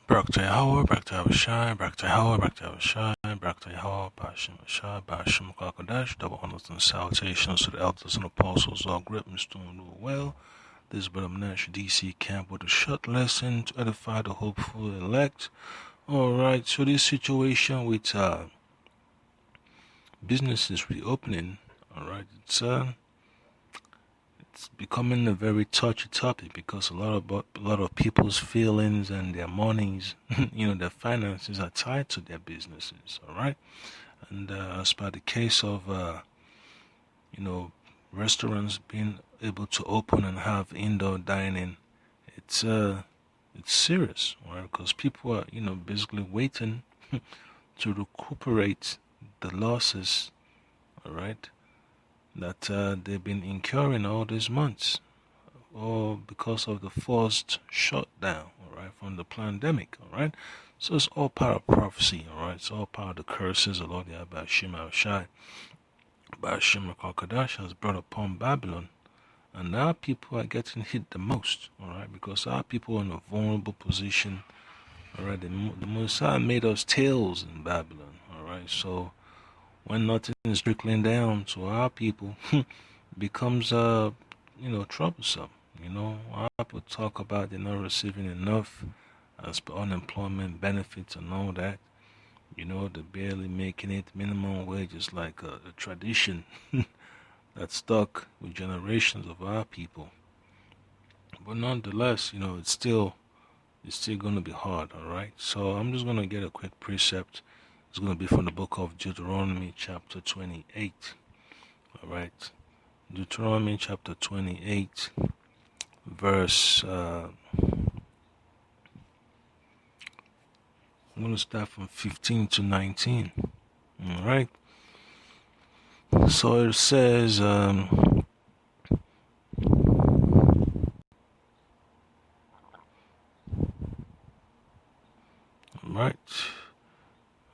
Barak to Yahweh, Barak to Yahushai, Barak to Yahweh, Barak to Yahushai, Barak to Yahweh, Bashim Shai, Bashim Kakadash, double honors and salutations to the elders and apostles, all great and doing well. This is Brother Nash DC Camp with a short lesson to edify the hopeful elect. Alright, so this situation with businesses reopening, alright, it's becoming a very touchy topic because a lot of people's feelings and their monies, their finances are tied to their businesses. All right, and as per the case of restaurants being able to open and have indoor dining, it's serious, all right? Because people are basically waiting to recuperate the losses, all right, that they've been incurring all these months, or because of the forced shutdown, all right, from the pandemic, all right. So it's all part of prophecy, all right. It's all part of the curses the Lord Yahweh Shai, Bashim Kakadash has brought upon Babylon, and our people are getting hit the most, all right, because our people are in a vulnerable position, all right. The Messiah made us tails in Babylon, all right. So when nothing is trickling down to our people, becomes troublesome. Our people talk about they're not receiving enough as per unemployment benefits and all that. They're barely making it. Minimum wage is like a tradition that's stuck with generations of our people. But nonetheless, it's still going to be hard. All right. So I'm just going to get a quick precept. It's going to be from the book of Deuteronomy, chapter 28. All right. Deuteronomy chapter 28, verse, I'm going to start from 15 to 19. All right. So it says, right.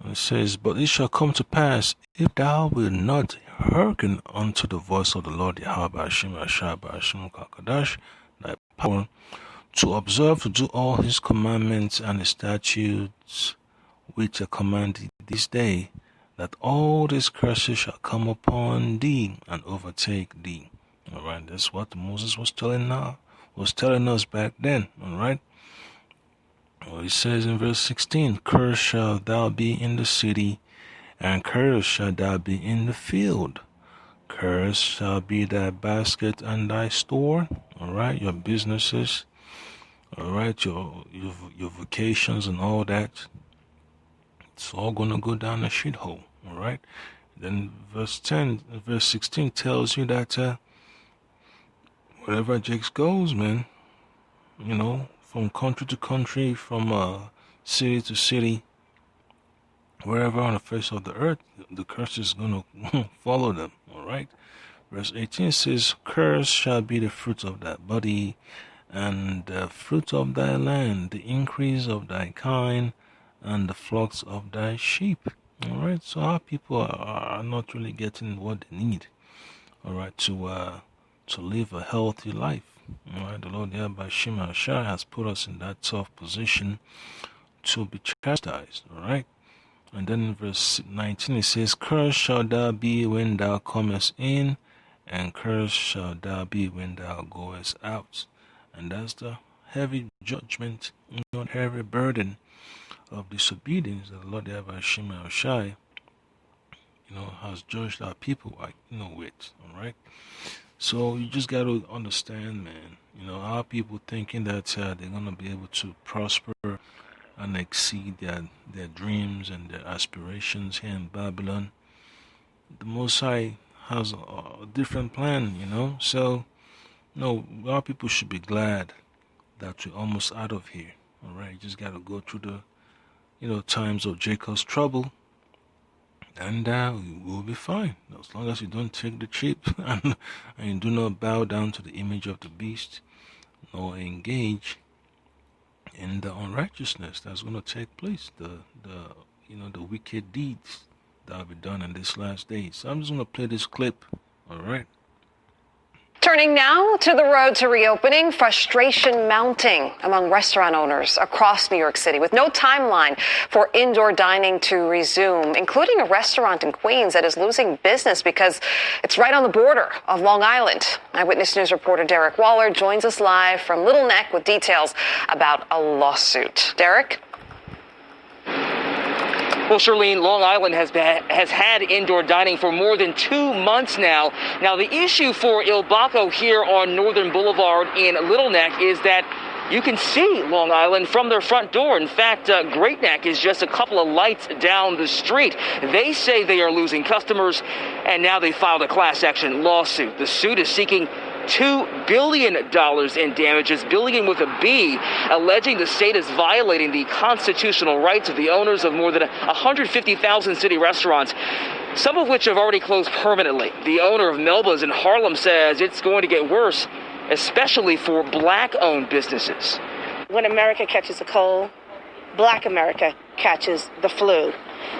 It says, but it shall come to pass, if thou wilt not hearken unto the voice of the Lord Yahweh Hashem Kakadash, thy power, to observe to do all his commandments and his statutes which I command thee this day, that all these curses shall come upon thee and overtake thee. All right, that's what Moses was telling us back then. All right. Well, he says in verse 16, cursed shall thou be in the city, and cursed shall thou be in the field. Cursed shall be thy basket and thy store. All right, your businesses. All right, your vacations and all that. It's all gonna go down a shithole. All right. Then verse 16 tells you that wherever Jakes goes, man, from country to country, from city to city, wherever on the face of the earth, the curse is going to follow them, all right? Verse 18 says, cursed shall be the fruit of thy body, and the fruit of thy land, the increase of thy kind, and the flocks of thy sheep. All right, so our people are not really getting what they need, all right, to live a healthy life. All right, the Lord Yahweh Shema Shai has put us in that tough position to be chastised, all right? And then in verse 19 it says, cursed shall thou be when thou comest in, and cursed shall thou be when thou goest out. And that's the heavy judgment, heavy burden of disobedience that the Lord Yahweh Shema Shai, has judged our people, with, all right? So you just got to understand, man, our people thinking that they're going to be able to prosper and exceed their dreams and their aspirations here in Babylon. The Most High has a different plan, So, our people should be glad that we're almost out of here. All right, you just got to go through the, times of Jacob's trouble, and we'll be fine. As long as you don't take the cheap and you do not bow down to the image of the beast, nor engage in the unrighteousness that's going to take place, the wicked deeds that will be done in this last days. So I'm just going to play this clip, all right? Turning now to the road to reopening, frustration mounting among restaurant owners across New York City with no timeline for indoor dining to resume, including a restaurant in Queens that is losing business because it's right on the border of Long Island. Eyewitness News reporter Derek Waller joins us live from Little Neck with details about a lawsuit. Derek? Well, Charlene, Long Island has had indoor dining for more than 2 months now. Now, the issue for Il Bacco here on Northern Boulevard in Little Neck is that you can see Long Island from their front door. In fact, Great Neck is just a couple of lights down the street. They say they are losing customers, and now they filed a class action lawsuit. The suit is seeking $2 billion in damages, billion with a B, alleging the state is violating the constitutional rights of the owners of more than 150,000 city restaurants, some of which have already closed permanently. The owner of Melba's in Harlem says it's going to get worse, especially for black-owned businesses. When America catches a cold, Black America catches the flu.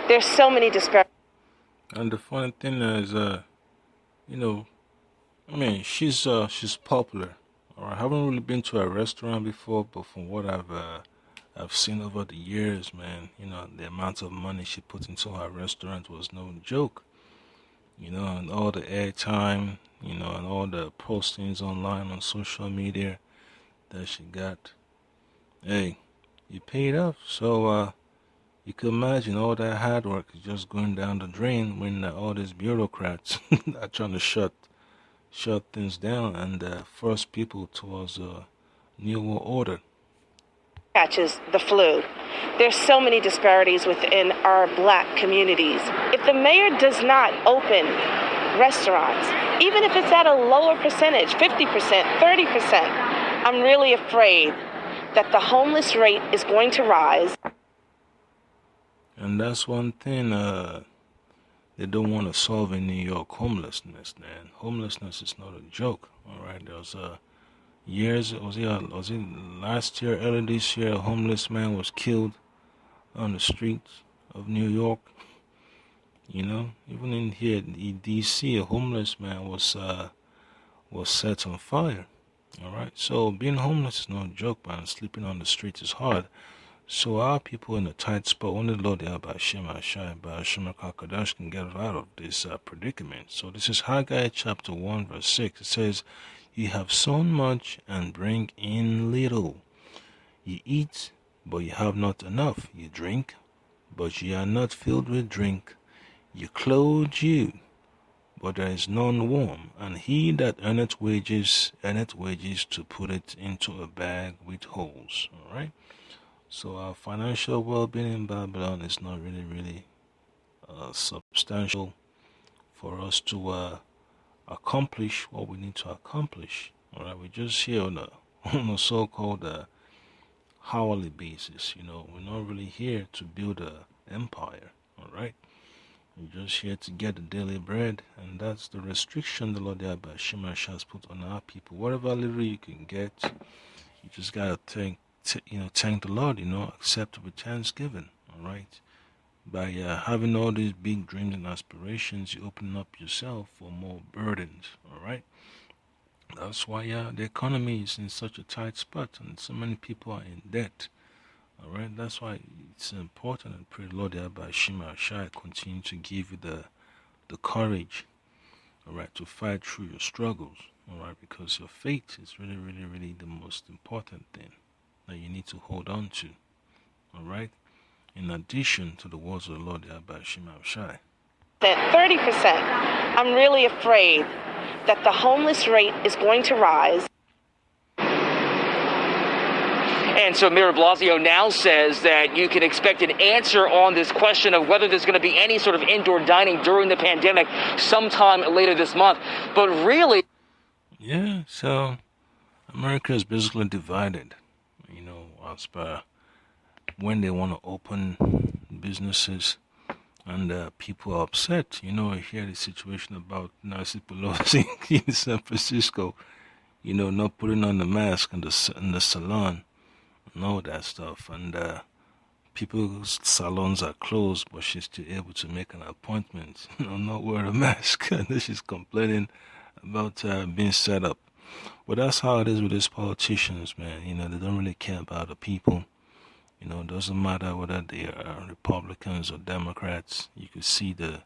There's so many disparities. And the funny thing is, she's popular. I haven't really been to a restaurant before, but from what I've seen over the years, man, the amount of money she put into her restaurant was no joke. And all the airtime, and all the postings online on social media that she got. Hey, you paid off. So you can imagine all that hard work is just going down the drain when all these bureaucrats are trying to shut things down and force people towards a new world order. Catches the flu. There's so many disparities within our black communities. If the mayor does not open restaurants, even if it's at a lower percentage, 50%, 30%, I'm really afraid that the homeless rate is going to rise. And that's one thing they don't want to solve in New York: homelessness, man. Homelessness is not a joke, all right? There was was it last year, early this year, a homeless man was killed on the streets of New York. Even in here in D.C., a homeless man was set on fire, all right? So being homeless is no joke, man. Sleeping on the streets is hard. So our people in a tight spot, only the Lord Ba'ashim Kakadash can get out of this predicament. So this is Haggai chapter 1 verse 6. It says, "You have sown much and bring in little. You eat, but you have not enough. You drink, but ye are not filled with drink. You clothe you, but there is none warm. And he that earneth wages to put it into a bag with holes." All right. So our financial well-being in Babylon is not really substantial for us to accomplish what we need to accomplish. All right, we're just here on a so-called hourly basis. We're not really here to build an empire. All right, we're just here to get the daily bread, and that's the restriction the Lord Shemesh has put on our people. Whatever little you can get, you just gotta thank the Lord, accept with thanksgiving, all right? By having all these big dreams and aspirations, you open up yourself for more burdens, all right? That's why the economy is in such a tight spot and so many people are in debt, all right? That's why it's important, and pray the Lord by Shema Shai continue to give you the courage, all right, to fight through your struggles, all right? Because your faith is really the most important thing that you need to hold on to, all right? In addition to the words of the Lord, Yahweh Shema Shai. That 30%, I'm really afraid that the homeless rate is going to rise. And so Mayor Blasio now says that you can expect an answer on this question of whether there's going to be any sort of indoor dining during the pandemic sometime later this month. But really... Yeah, so America is basically divided, as per when they want to open businesses, and people are upset. You hear the situation about Nancy Pelosi in San Francisco, not putting on the mask in the salon and all that stuff. And people's salons are closed, but she's still able to make an appointment, not wear a mask. And then she's complaining about being set up. But that's how it is with these politicians, man. They don't really care about the people. It doesn't matter whether they are Republicans or Democrats. You could see the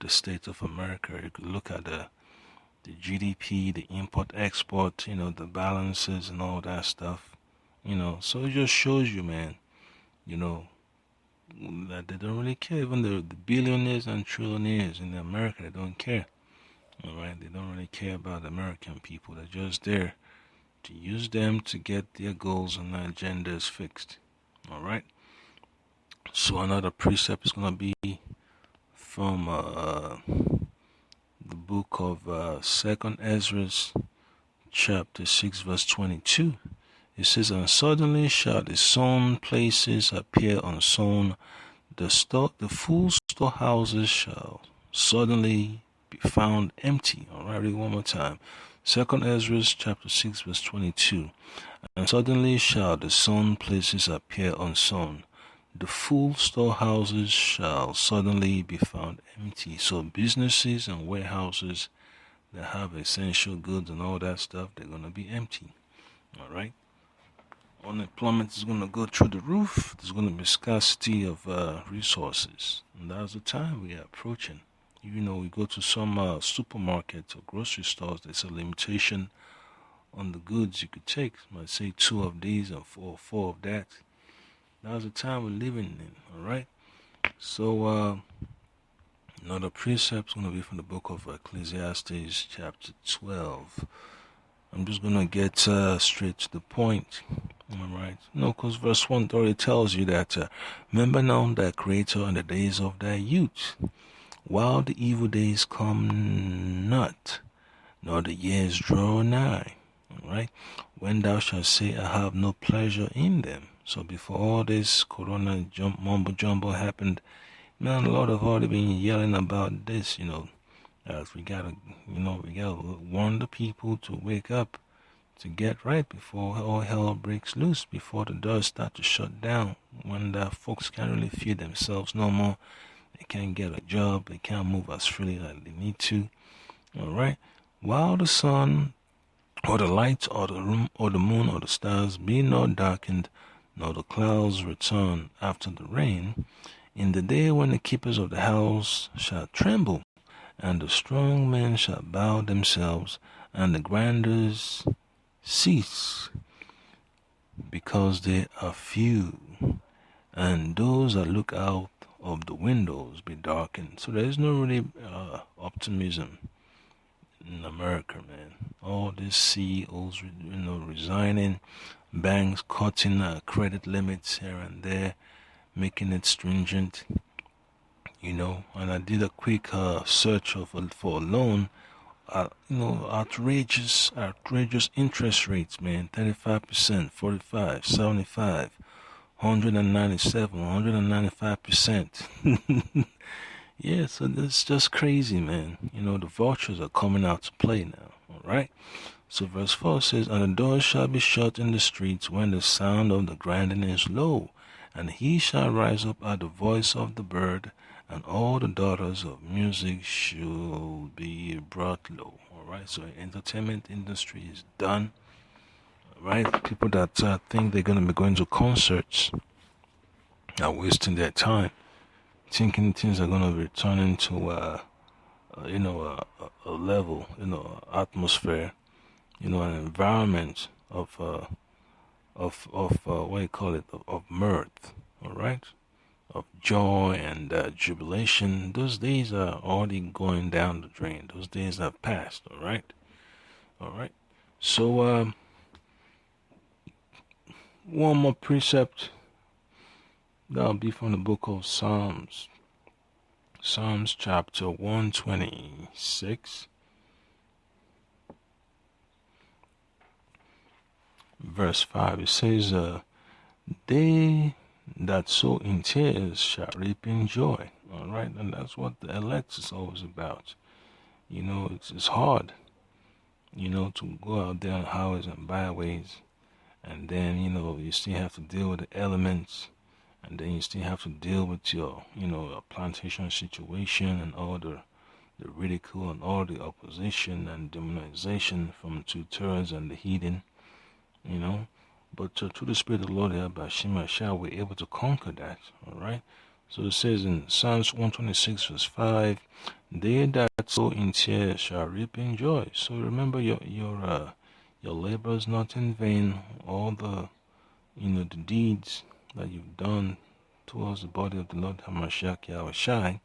state of America. You could look at the GDP, the import export, the balances and all that stuff. So it just shows you, man, that they don't really care. Even the billionaires and trillionaires in America, they don't care. All right, they don't really care about the American people. They're just there to use them to get their goals and their agendas fixed. All right. So another precept is gonna be from the book of Second Ezra, chapter 6, verse 22. It says, "And suddenly shall the sown places appear unsown; the full storehouses shall suddenly be found empty." All right, read one more time. Second Ezra, chapter 6, verse 22. "And suddenly shall the sown places appear unsown; the full storehouses shall suddenly be found empty." So businesses and warehouses that have essential goods and all that stuff, they're going to be empty. All right. Unemployment is going to go through the roof. There's going to be scarcity of resources. And that's the time we are approaching. We go to some supermarkets or grocery stores, there's a limitation on the goods you could take. Might say 2 of these and four of that. That's the time we're living in, all right? So, another precept is going to be from the book of Ecclesiastes, chapter 12. I'm just going to get straight to the point, all right? Because verse 1 already tells you that, "Remember now thy Creator in the days of thy youth, while the evil days come not, nor the years draw nigh." All right? "When thou shalt say, I have no pleasure in them." So before all this corona mumbo jumbo happened, man, a lot have already been yelling about this, as we gotta warn the people to wake up, to get right before all hell breaks loose, before the doors start to shut down, when the folks can't really feed themselves no more. They can't get a job. They can't move as freely as they need to. All right. "While the sun or the light or the moon or the stars be not darkened, nor the clouds return after the rain, in the day when the keepers of the house shall tremble, and the strong men shall bow themselves, and the grandeurs cease, because they are few, and those that look out of the windows be darkened." So there is no really optimism in America, man. All these CEOs, resigning, banks cutting credit limits here and there, making it stringent, and I did a quick search for a loan. Outrageous interest rates, man. 35%, 45, 75, 197, 195%. Yeah, so that's just crazy, man. The vultures are coming out to play now, all right? So verse 4 says, "And the doors shall be shut in the streets when the sound of the grinding is low, and he shall rise up at the voice of the bird, and all the daughters of music shall be brought low." All right, so the entertainment industry is done. All right, people that think they're going to be going to concerts are wasting their time, thinking things are going to be returning to a level, atmosphere, an environment of what you call it, of mirth, all right, of joy and jubilation. Those days are already going down the drain. Those days have passed. All right. So one more precept. That'll be from the book of Psalms. Psalms chapter 126, verse 5. It says, "They that sow in tears shall reap in joy." All right, and that's what the elect is always about. It's hard, to go out there on highways and byways, and then, you still have to deal with the elements, and then you still have to deal with your, plantation situation and all the the ridicule and all the opposition and demonization from two-thirds and the heathen, you know. But through the Spirit of the Lord, Bashima, we're able to conquer that, all right? So it says in Psalms 126 verse 5, they that sow in tears shall reap in joy. So remember your labor is not in vain. All the, the deeds that you've done towards the body of the Lord HaMashiach Yahushai,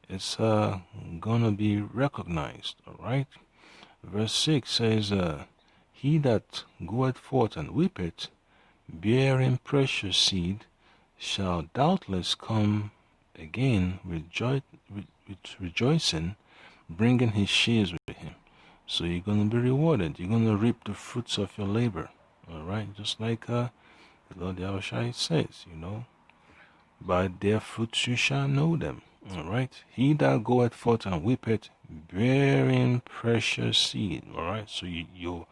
it's gonna be recognized, all right? Verse 6 says, he that goeth forth and weepeth, bearing precious seed, shall doubtless come again with rejoicing, bringing his sheaves with him. So you're going to be rewarded. You're going to reap the fruits of your labor. All right? Just like the Lord Yahushua says, by their fruits you shall know them. All right? He that goeth forth and weepeth, bearing precious seed. All right? So you're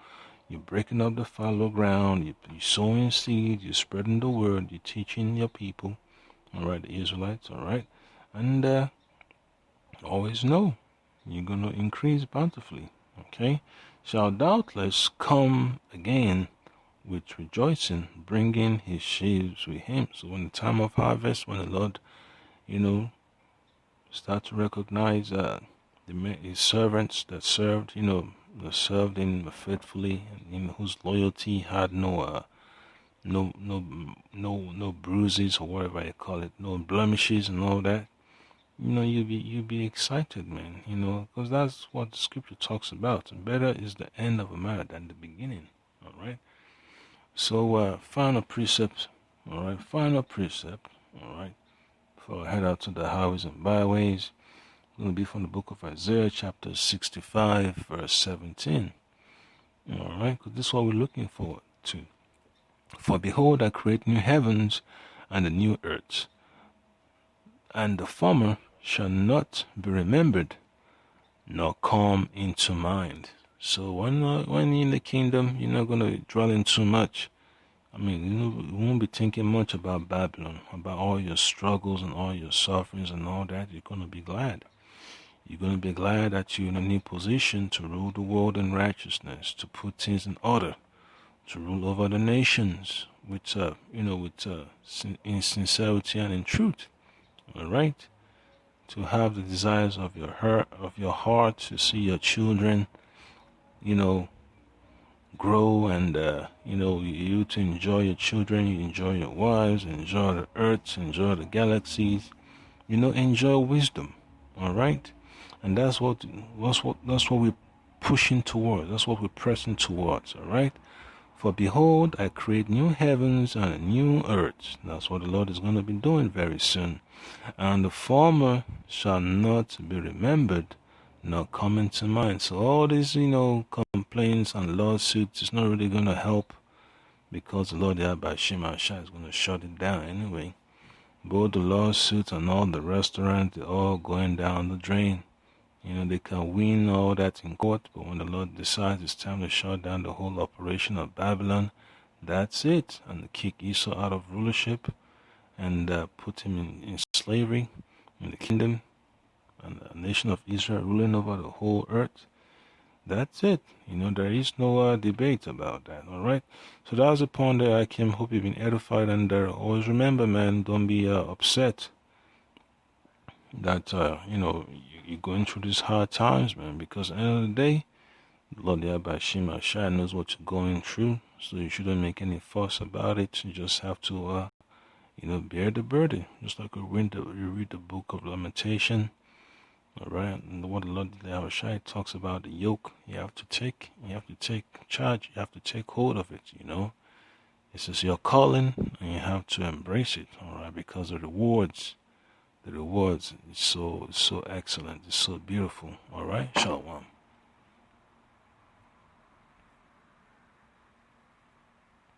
breaking up the fallow ground, you're sowing seed, you're spreading the word, you're teaching your people, all right, the Israelites, all right, and always know you're going to increase bountifully, okay, shall doubtless come again with rejoicing, bringing his sheaves with him. So when the time of harvest, when the Lord, start to recognize his servants that served, that served him faithfully, and whose loyalty had no bruises or whatever you call it, no blemishes and all that. You'll be excited, man. Because that's what the scripture talks about. Better is the end of a matter than the beginning. All right. So final precept. All right. Final precept. All right. Before I head out to the highways and byways. Going to be from the book of Isaiah, chapter 65, verse 17. All right, because this is what we're looking forward to. For behold, I create new heavens and a new earth, and the former shall not be remembered, nor come into mind. So when you're in the kingdom, you're not going to dwell in too much. You won't be thinking much about Babylon, about all your struggles and all your sufferings and all that. You're going to be glad. You're going to be glad that you're in a new position to rule the world in righteousness, to put things in order, to rule over the nations with, in sincerity and in truth. All right, to have the desires of your heart, to see your children, grow, and you to enjoy your children, you enjoy your wives, enjoy the earth, enjoy the galaxies, enjoy wisdom. All right. And that's what we're pushing towards. That's what we're pressing towards. All right. For behold, I create new heavens and a new earth. That's what the Lord is going to be doing very soon. And the former shall not be remembered, nor come into mind. So all these, complaints and lawsuits is not really going to help, because the Lord Yahweh is going to shut it down anyway. Both the lawsuits and all the restaurants, they're all going down the drain. They can win all that in court, but when the Lord decides it's time to shut down the whole operation of Babylon, that's it. And kick Esau out of rulership and put him in slavery in the kingdom, and the nation of Israel ruling over the whole earth. That's it. There is no debate about that. All right. So that was the point there. I came. Hope you've been edified, and always remember, man, don't be upset that you're going through these hard times, man, because at the end of the day, the Lord Yahweh knows what you're going through, so you shouldn't make any fuss about it. You just have to bear the burden, just like you read the book of Lamentation. All right, and what the Lord Yahweh talks about, the yoke you have to take charge, you have to take hold of it. This is your calling, and you have to embrace it. All right, because the rewards is so excellent, it's so beautiful. All right, Shalom.